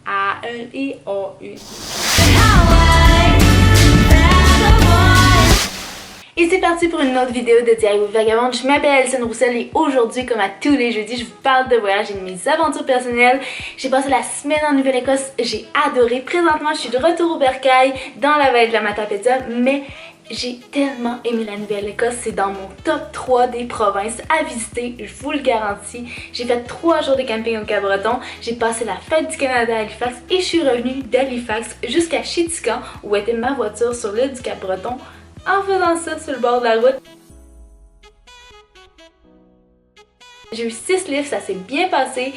A-E-I-O-U. Et c'est parti pour une autre vidéo de Diary with Vagabonde. Je m'appelle Alison Roussel et aujourd'hui, comme à tous les jeudis, je vous parle de voyage et de mes aventures personnelles. J'ai passé la semaine en Nouvelle-Écosse, j'ai adoré. Présentement, je suis de retour au Bercail, dans la vallée de la Matapédia, mais j'ai tellement aimé la Nouvelle-Écosse, c'est dans mon top 3 des provinces à visiter, je vous le garantis. J'ai fait 3 jours de camping au Cap-Breton, j'ai passé la fête du Canada à Halifax et je suis revenue d'Halifax jusqu'à Chéticamp où était ma voiture sur l'île du Cap-Breton en faisant ça sur le bord de la route. J'ai eu 6 livres, ça s'est bien passé.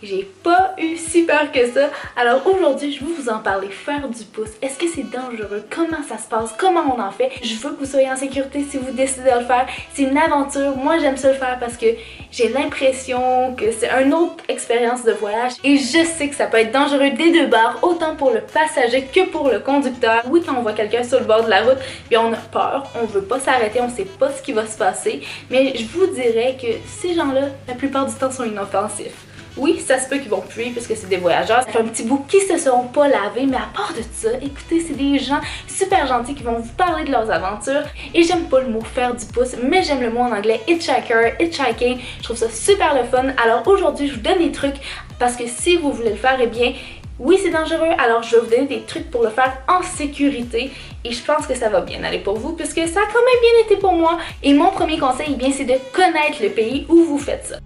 J'ai pas eu si peur que ça. Alors aujourd'hui, je veux vous en parler, faire du pouce. Est-ce que c'est dangereux? Comment ça se passe? Comment on en fait? Je veux que vous soyez en sécurité si vous décidez de le faire. C'est une aventure. Moi, j'aime ça le faire parce que j'ai l'impression que c'est une autre expérience de voyage. Et je sais que ça peut être dangereux des deux bords, autant pour le passager que pour le conducteur. Oui, quand on voit quelqu'un sur le bord de la route, puis on a peur, on veut pas s'arrêter, on sait pas ce qui va se passer. Mais je vous dirais que ces gens-là, la plupart du temps, sont inoffensifs. Oui, ça se peut qu'ils vont puer parce que c'est des voyageurs. Ça fait un petit bout qui se seront pas lavés, mais à part de ça, écoutez, c'est des gens super gentils qui vont vous parler de leurs aventures. Et j'aime pas le mot faire du pouce, mais j'aime le mot en anglais hitchhiker, hitchhiking. Je trouve ça super le fun. Alors aujourd'hui, je vous donne des trucs parce que si vous voulez le faire, eh bien, oui, c'est dangereux, alors je vais vous donner des trucs pour le faire en sécurité et je pense que ça va bien aller pour vous puisque ça a quand même bien été pour moi. Et mon premier conseil, eh bien, c'est de connaître le pays où vous faites ça.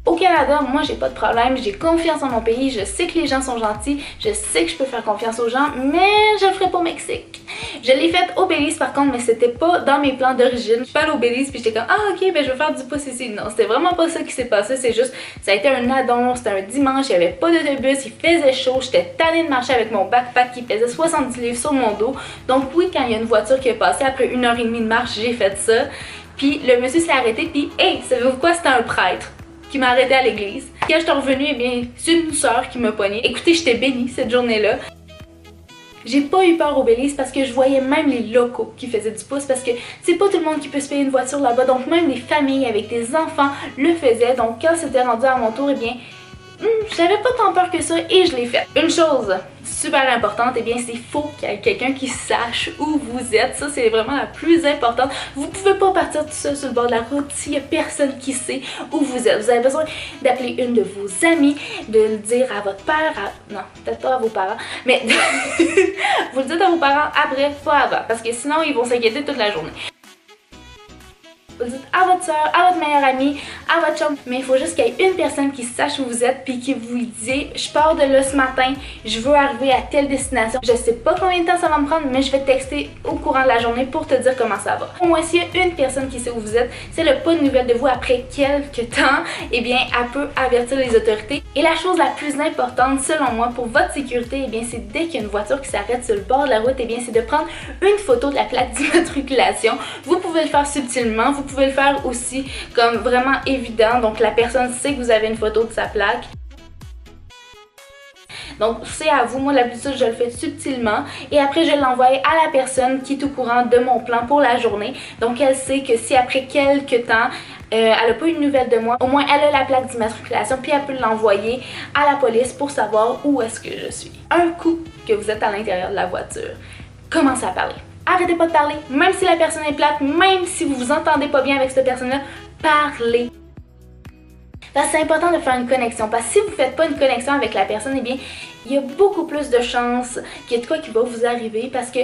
Au Canada, moi j'ai pas de problème, j'ai confiance en mon pays, je sais que les gens sont gentils, je sais que je peux faire confiance aux gens, mais je le ferai pas au Mexique. Je l'ai fait au Belize par contre, mais c'était pas dans mes plans d'origine. Je suis pas allée au Belize puis j'étais comme ah ok ben je vais faire du pouce ici. Non, c'était vraiment pas ça qui s'est passé, c'est juste ça a été un addon, c'était un dimanche, il y avait pas d'autobus, il faisait chaud, j'étais tannée de marcher avec mon backpack qui pesait 70 livres sur mon dos. Donc oui, quand il y a une voiture qui est passée après 1h30 de marche, j'ai fait ça. Puis le monsieur s'est arrêté puis hey, savez-vous quoi, c'était un prêtre qui m'a arrêté à l'église. Quand je suis revenue, eh bien, c'est une sœur qui m'a pognée. Écoutez, j'étais bénie cette journée-là. J'ai pas eu peur au Belize parce que je voyais même les locaux qui faisaient du pouce parce que c'est pas tout le monde qui peut se payer une voiture là-bas. Donc même les familles avec des enfants le faisaient. Donc quand c'était rendu à mon tour, eh bien, j'avais pas tant peur que ça et je l'ai fait. Une chose super importante, eh bien c'est faut qu'il y ait quelqu'un qui sache où vous êtes. Ça c'est vraiment la plus importante. Vous pouvez pas partir tout seul sur le bord de la route s'il y a personne qui sait où vous êtes. Vous avez besoin d'appeler une de vos amies, de le dire à votre père, non, peut-être pas à vos parents, mais vous le dites à vos parents après, pas avant, parce que sinon ils vont s'inquiéter toute la journée. Vous le dites à votre soeur, à votre meilleure amie, à votre chum, mais il faut juste qu'il y ait une personne qui sache où vous êtes puis qui vous dit je pars de là ce matin, je veux arriver à telle destination. Je sais pas combien de temps ça va me prendre, mais je vais te texter au courant de la journée pour te dire comment ça va. Au moins, s'il y a une personne qui sait où vous êtes, c'est le pas de nouvelles de vous après quelques temps, eh bien, elle peut avertir les autorités. Et la chose la plus importante, selon moi, pour votre sécurité, eh bien, c'est dès qu'il y a une voiture qui s'arrête sur le bord de la route, eh bien, c'est de prendre une photo de la plaque d'immatriculation. Vous pouvez le faire subtilement, vous pouvez le faire aussi comme vraiment évident, donc la personne sait que vous avez une photo de sa plaque. Donc c'est à vous, moi d'habitude je le fais subtilement et après je l'envoie à la personne qui est au courant de mon plan pour la journée. Donc elle sait que si après quelques temps elle n'a pas eu de nouvelles de moi, au moins elle a la plaque d'immatriculation puis elle peut l'envoyer à la police pour savoir où est-ce que je suis. Un coup que vous êtes à l'intérieur de la voiture, commencez à parler. Arrêtez pas de parler, même si la personne est plate, même si vous vous entendez pas bien avec cette personne-là, parlez. Parce que c'est important de faire une connexion, parce que si vous faites pas une connexion avec la personne, eh bien, il y a beaucoup plus de chances qu'il y ait de quoi qui va vous arriver parce que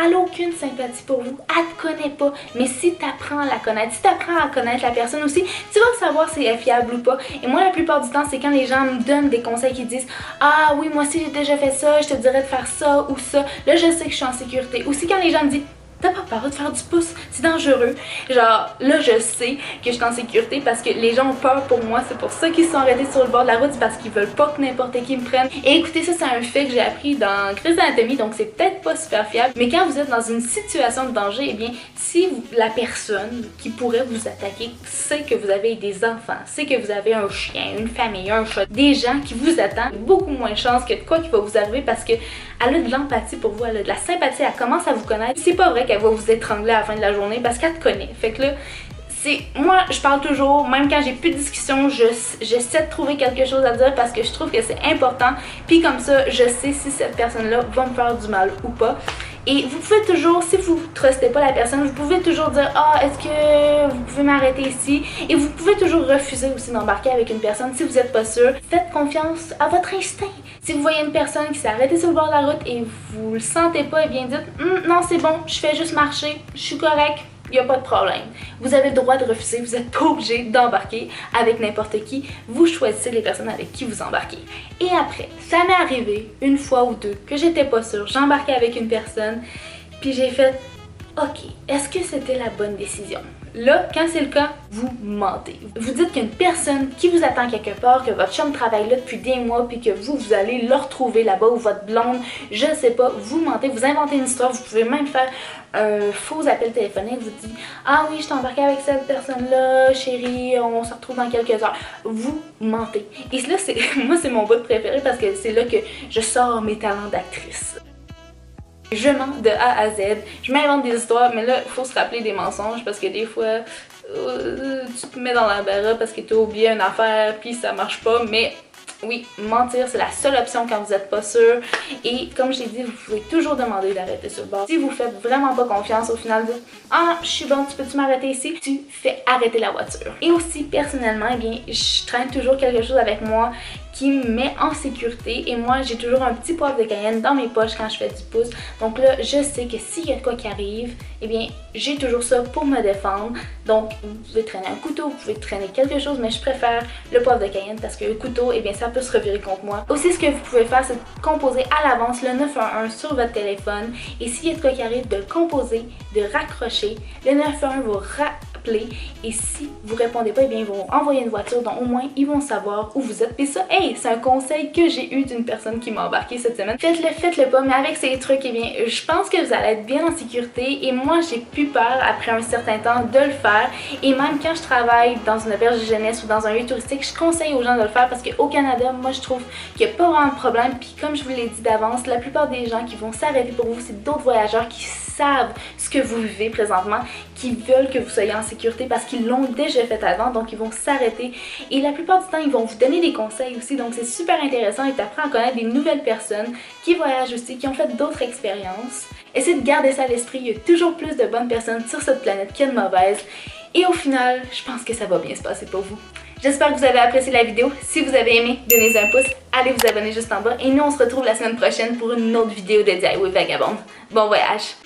elle n'a aucune sympathie pour vous, elle te connaît pas, mais si tu apprends à la connaître, si tu apprends à connaître la personne aussi, tu vas savoir si elle est fiable ou pas. Et moi la plupart du temps, c'est quand les gens me donnent des conseils qui disent ah oui, moi aussi j'ai déjà fait ça, je te dirais de faire ça ou ça, là je sais que je suis en sécurité. Aussi quand les gens me disent t'as pas peur de faire du pouce, c'est dangereux. Genre là je sais que je suis en sécurité parce que les gens ont peur pour moi, c'est pour ça qu'ils sont arrêtés sur le bord de la route, c'est parce qu'ils veulent pas que n'importe qui me prenne. Et écoutez, ça c'est un fait que j'ai appris dans Grey's Anatomy, donc c'est peut-être pas super fiable, mais quand vous êtes dans une situation de danger, eh bien si la personne qui pourrait vous attaquer sait que vous avez des enfants, sait que vous avez un chien, une famille, un chat, des gens qui vous attendent, beaucoup moins de chances que de quoi qui va vous arriver parce que elle a de l'empathie pour vous, elle a de la sympathie, elle commence à vous connaître. C'est pas vrai qu'elle va vous étrangler à la fin de la journée parce qu'elle te connaît. Fait que là, Moi, je parle toujours, même quand j'ai plus de discussion, j'essaie de trouver quelque chose à dire parce que je trouve que c'est important. Puis comme ça, je sais si cette personne-là va me faire du mal ou pas. Et vous pouvez toujours, si vous ne trustez pas la personne, vous pouvez toujours dire « Ah, est-ce que vous pouvez m'arrêter ici? » Et vous pouvez toujours refuser aussi d'embarquer avec une personne si vous n'êtes pas sûr. Faites confiance à votre instinct. Si vous voyez une personne qui s'est arrêtée sur le bord de la route et vous le sentez pas, et bien dites « Non, c'est bon, je fais juste marcher, je suis correct. » Il n'y a pas de problème. Vous avez le droit de refuser, vous n'êtes pas obligé d'embarquer avec n'importe qui. Vous choisissez les personnes avec qui vous embarquez. Et après, ça m'est arrivé une fois ou deux que j'étais pas sûre. J'embarquais avec une personne, puis j'ai fait « Ok, est-ce que c'était la bonne décision? » Là, quand c'est le cas, vous mentez. Vous dites qu'il y a une personne qui vous attend quelque part, que votre chum travaille là depuis des mois, puis que vous allez le retrouver là-bas, ou votre blonde, je ne sais pas, vous mentez, vous inventez une histoire, vous pouvez même faire un faux appel téléphonique, vous dites « Ah oui, je t'ai embarqué avec cette personne-là, chérie, on se retrouve dans quelques heures. » Vous mentez. Et là, moi, c'est mon bout préféré parce que c'est là que je sors mes talents d'actrice. Je mens de A à Z, je m'invente des histoires, mais là, il faut se rappeler des mensonges parce que des fois, tu te mets dans l'embarras parce que tu as oublié une affaire puis ça marche pas, mais oui, mentir, c'est la seule option quand vous n'êtes pas sûr. Et comme je l'ai dit, vous pouvez toujours demander d'arrêter sur le bord. Si vous faites vraiment pas confiance, au final, dites « Ah, je suis bonne, tu peux-tu m'arrêter ici? » Tu fais arrêter la voiture. Et aussi, personnellement, eh bien, je traîne toujours quelque chose avec moi qui me met en sécurité. Et moi, j'ai toujours un petit poivre de Cayenne dans mes poches quand je fais du pouce. Donc là, je sais que s'il y a de quoi qui arrive, eh bien, j'ai toujours ça pour me défendre. Donc, vous pouvez traîner un couteau, vous pouvez traîner quelque chose, mais je préfère le poivre de Cayenne parce que le couteau, eh bien, ça peut se revirer contre moi. Aussi, ce que vous pouvez faire, c'est de composer à l'avance le 911 sur votre téléphone. Et s'il y a de quoi qui arrive, de le composer, de raccrocher. Le 911 va rappeler. Et si vous répondez pas, eh bien, ils vont envoyer une voiture, donc au moins, ils vont savoir où vous êtes. Et ça, hey, c'est un conseil que j'ai eu d'une personne qui m'a embarqué cette semaine. Faites-le pas, mais avec ces trucs, eh bien, je pense que vous allez être bien en sécurité. Et moi, j'ai plus peur après un certain temps de le faire. Et même quand je travaille dans une auberge de jeunesse ou dans un lieu touristique, je conseille aux gens de le faire parce qu'au Canada, moi, je trouve qu'il n'y a pas vraiment de problème. Puis comme je vous l'ai dit d'avance, la plupart des gens qui vont s'arrêter pour vous, c'est d'autres voyageurs qui savent ce que vous vivez présentement, qui veulent que vous soyez en sécurité parce qu'ils l'ont déjà fait avant, donc ils vont s'arrêter. Et la plupart du temps, ils vont vous donner des conseils aussi, donc c'est super intéressant et tu apprends à connaître des nouvelles personnes qui voyagent aussi, qui ont fait d'autres expériences. Essayez de garder ça à l'esprit, il y a toujours plus de bonnes personnes sur cette planète qu'il y a de mauvaises. Et au final, je pense que ça va bien se passer pour vous. J'espère que vous avez apprécié la vidéo. Si vous avez aimé, donnez un pouce, allez vous abonner juste en bas. Et nous, on se retrouve la semaine prochaine pour une autre vidéo de DIY Vagabonde. Bon voyage!